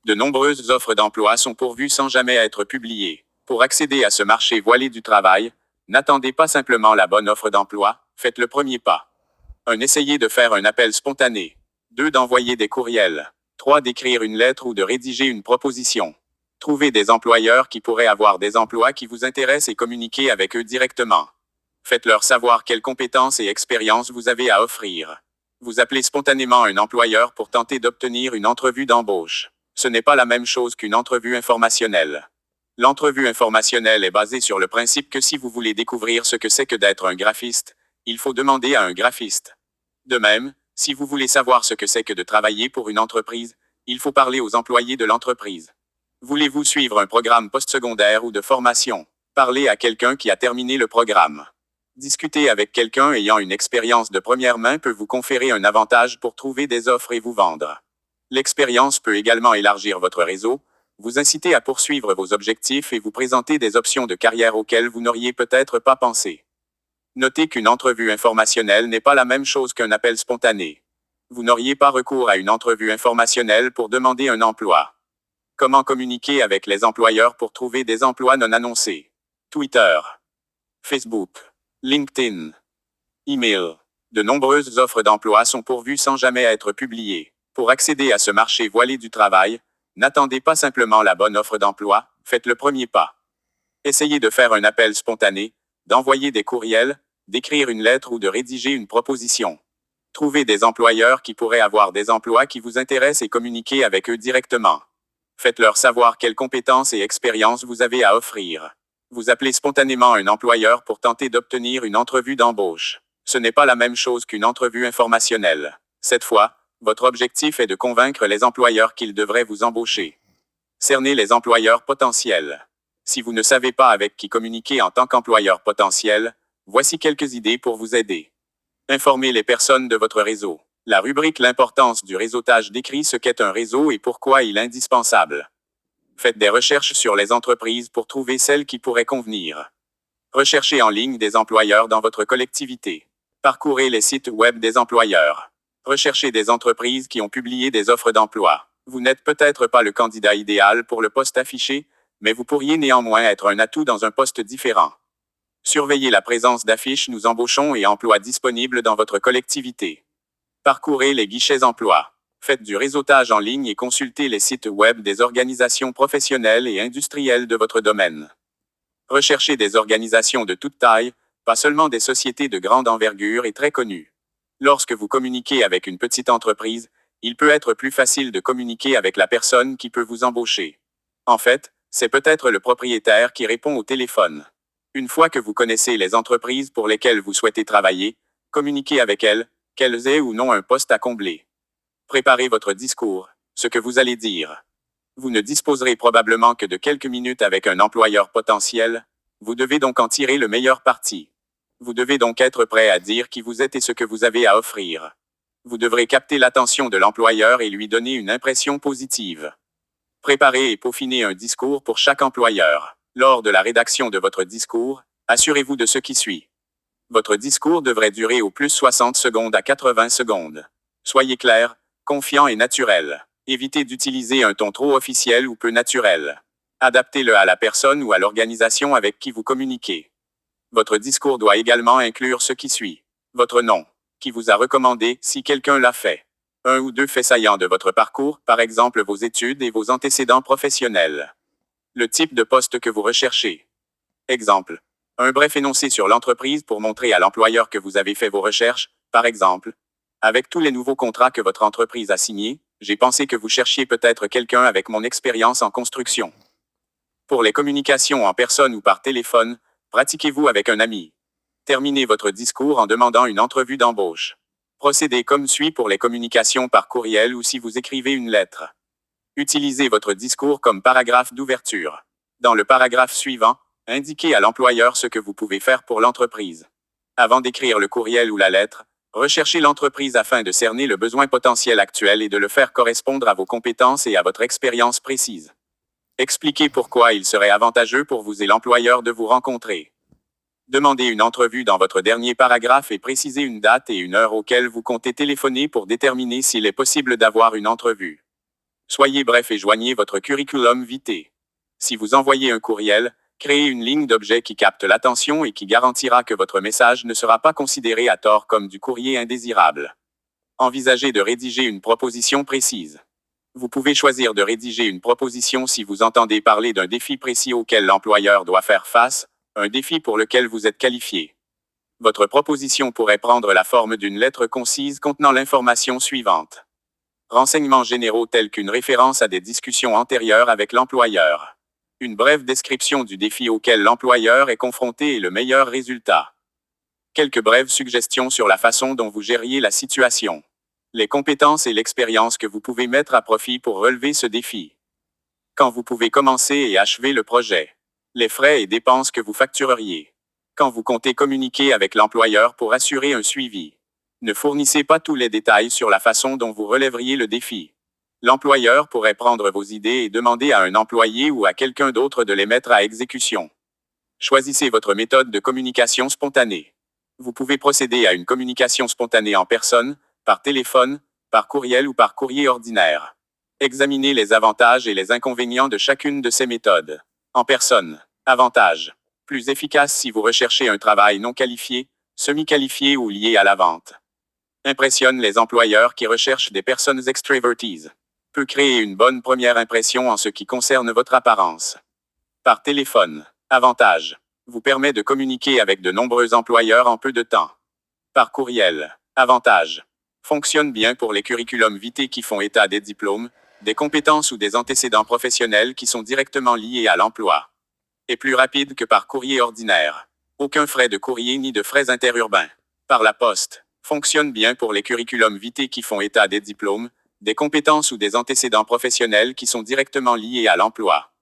De nombreuses offres d'emploi sont pourvues sans jamais être publiées. Pour accéder à ce marché voilé du travail, n'attendez pas simplement la bonne offre d'emploi, faites le premier pas. 1. Essayez de faire un appel spontané. 2. D'envoyer des courriels. 3. D'écrire une lettre ou de rédiger une proposition. Trouvez des employeurs qui pourraient avoir des emplois qui vous intéressent et communiquez avec eux directement. Faites-leur savoir quelles compétences et expériences vous avez à offrir. Vous appelez spontanément un employeur pour tenter d'obtenir une entrevue d'embauche. Ce n'est pas la même chose qu'une entrevue informationnelle. L'entrevue informationnelle est basée sur le principe que si vous voulez découvrir ce que c'est que d'être un graphiste, il faut demander à un graphiste. De même, si vous voulez savoir ce que c'est que de travailler pour une entreprise, il faut parler aux employés de l'entreprise. Voulez-vous suivre un programme postsecondaire ou de formation? Parlez à quelqu'un qui a terminé le programme. Discuter avec quelqu'un ayant une expérience de première main peut vous conférer un avantage pour trouver des offres et vous vendre. L'expérience peut également élargir votre réseau, vous inciter à poursuivre vos objectifs et vous présenter des options de carrière auxquelles vous n'auriez peut-être pas pensé. Notez qu'une entrevue informationnelle n'est pas la même chose qu'un appel spontané. Vous n'auriez pas recours à une entrevue informationnelle pour demander un emploi. Comment communiquer avec les employeurs pour trouver des emplois non annoncés? Twitter, Facebook, LinkedIn, email. De nombreuses offres d'emploi sont pourvues sans jamais être publiées. Pour accéder à ce marché voilé du travail, n'attendez pas simplement la bonne offre d'emploi, faites le premier pas. Essayez de faire un appel spontané, d'envoyer des courriels, d'écrire une lettre ou de rédiger une proposition. Trouvez des employeurs qui pourraient avoir des emplois qui vous intéressent et communiquez avec eux directement. Faites-leur savoir quelles compétences et expériences vous avez à offrir. Vous appelez spontanément un employeur pour tenter d'obtenir une entrevue d'embauche. Ce n'est pas la même chose qu'une entrevue informationnelle. Cette fois, votre objectif est de convaincre les employeurs qu'ils devraient vous embaucher. Cernez les employeurs potentiels. Si vous ne savez pas avec qui communiquer en tant qu'employeur potentiel, voici quelques idées pour vous aider. Informez les personnes de votre réseau. La rubrique L'importance du réseautage décrit ce qu'est un réseau et pourquoi il est indispensable. Faites des recherches sur les entreprises pour trouver celles qui pourraient convenir. Recherchez en ligne des employeurs dans votre collectivité. Parcourez les sites web des employeurs. Recherchez des entreprises qui ont publié des offres d'emploi. Vous n'êtes peut-être pas le candidat idéal pour le poste affiché, mais vous pourriez néanmoins être un atout dans un poste différent. Surveillez la présence d'affiches Nous embauchons et emplois disponibles dans votre collectivité. Parcourez les guichets emploi. Faites du réseautage en ligne et consultez les sites web des organisations professionnelles et industrielles de votre domaine. Recherchez des organisations de toute taille, pas seulement des sociétés de grande envergure et très connues. Lorsque vous communiquez avec une petite entreprise, il peut être plus facile de communiquer avec la personne qui peut vous embaucher. En fait, c'est peut-être le propriétaire qui répond au téléphone. Une fois que vous connaissez les entreprises pour lesquelles vous souhaitez travailler, communiquez avec elles, qu'elles aient ou non un poste à combler. Préparez votre discours, ce que vous allez dire. Vous ne disposerez probablement que de quelques minutes avec un employeur potentiel, vous devez donc en tirer le meilleur parti. Vous devez donc être prêt à dire qui vous êtes et ce que vous avez à offrir. Vous devrez capter l'attention de l'employeur et lui donner une impression positive. Préparez et peaufinez un discours pour chaque employeur. Lors de la rédaction de votre discours, assurez-vous de ce qui suit. Votre discours devrait durer au plus 60 secondes à 80 secondes. Soyez clair, confiant et naturel. Évitez d'utiliser un ton trop officiel ou peu naturel. Adaptez-le à la personne ou à l'organisation avec qui vous communiquez. Votre discours doit également inclure ce qui suit. Votre nom. Qui vous a recommandé, si quelqu'un l'a fait. Un ou deux faits saillants de votre parcours, par exemple vos études et vos antécédents professionnels. Le type de poste que vous recherchez. Exemple. Un bref énoncé sur l'entreprise pour montrer à l'employeur que vous avez fait vos recherches, par exemple. Avec tous les nouveaux contrats que votre entreprise a signés, j'ai pensé que vous cherchiez peut-être quelqu'un avec mon expérience en construction. Pour les communications en personne ou par téléphone, pratiquez-vous avec un ami. Terminez votre discours en demandant une entrevue d'embauche. Procédez comme suit pour les communications par courriel ou si vous écrivez une lettre. Utilisez votre discours comme paragraphe d'ouverture. Dans le paragraphe suivant, indiquez à l'employeur ce que vous pouvez faire pour l'entreprise. Avant d'écrire le courriel ou la lettre, recherchez l'entreprise afin de cerner le besoin potentiel actuel et de le faire correspondre à vos compétences et à votre expérience précise. Expliquez pourquoi il serait avantageux pour vous et l'employeur de vous rencontrer. Demandez une entrevue dans votre dernier paragraphe et précisez une date et une heure auxquelles vous comptez téléphoner pour déterminer s'il est possible d'avoir une entrevue. Soyez bref et joignez votre curriculum vitae. Si vous envoyez un courriel, créez une ligne d'objet qui capte l'attention et qui garantira que votre message ne sera pas considéré à tort comme du courrier indésirable. Envisagez de rédiger une proposition précise. Vous pouvez choisir de rédiger une proposition si vous entendez parler d'un défi précis auquel l'employeur doit faire face, un défi pour lequel vous êtes qualifié. Votre proposition pourrait prendre la forme d'une lettre concise contenant l'information suivante. Renseignements généraux tels qu'une référence à des discussions antérieures avec l'employeur. Une brève description du défi auquel l'employeur est confronté et le meilleur résultat. Quelques brèves suggestions sur la façon dont vous gériez la situation. Les compétences et l'expérience que vous pouvez mettre à profit pour relever ce défi. Quand vous pouvez commencer et achever le projet. Les frais et dépenses que vous factureriez. Quand vous comptez communiquer avec l'employeur pour assurer un suivi. Ne fournissez pas tous les détails sur la façon dont vous relèveriez le défi. L'employeur pourrait prendre vos idées et demander à un employé ou à quelqu'un d'autre de les mettre à exécution. Choisissez votre méthode de communication spontanée. Vous pouvez procéder à une communication spontanée en personne, par téléphone, par courriel ou par courrier ordinaire. Examinez les avantages et les inconvénients de chacune de ces méthodes. En personne. Avantages. Plus efficace si vous recherchez un travail non qualifié, semi-qualifié ou lié à la vente. Impressionne les employeurs qui recherchent des personnes extraverties. Peut créer une bonne première impression en ce qui concerne votre apparence. Par téléphone. Avantage. Vous permet de communiquer avec de nombreux employeurs en peu de temps. Par courriel. Avantage. Fonctionne bien pour les curriculums vitae qui font état des diplômes, des compétences ou des antécédents professionnels qui sont directement liés à l'emploi. Est plus rapide que par courrier ordinaire. Aucun frais de courrier ni de frais interurbains. Par la poste. Fonctionne bien pour les curriculums vitae qui font état des diplômes, des compétences ou des antécédents professionnels qui sont directement liés à l'emploi.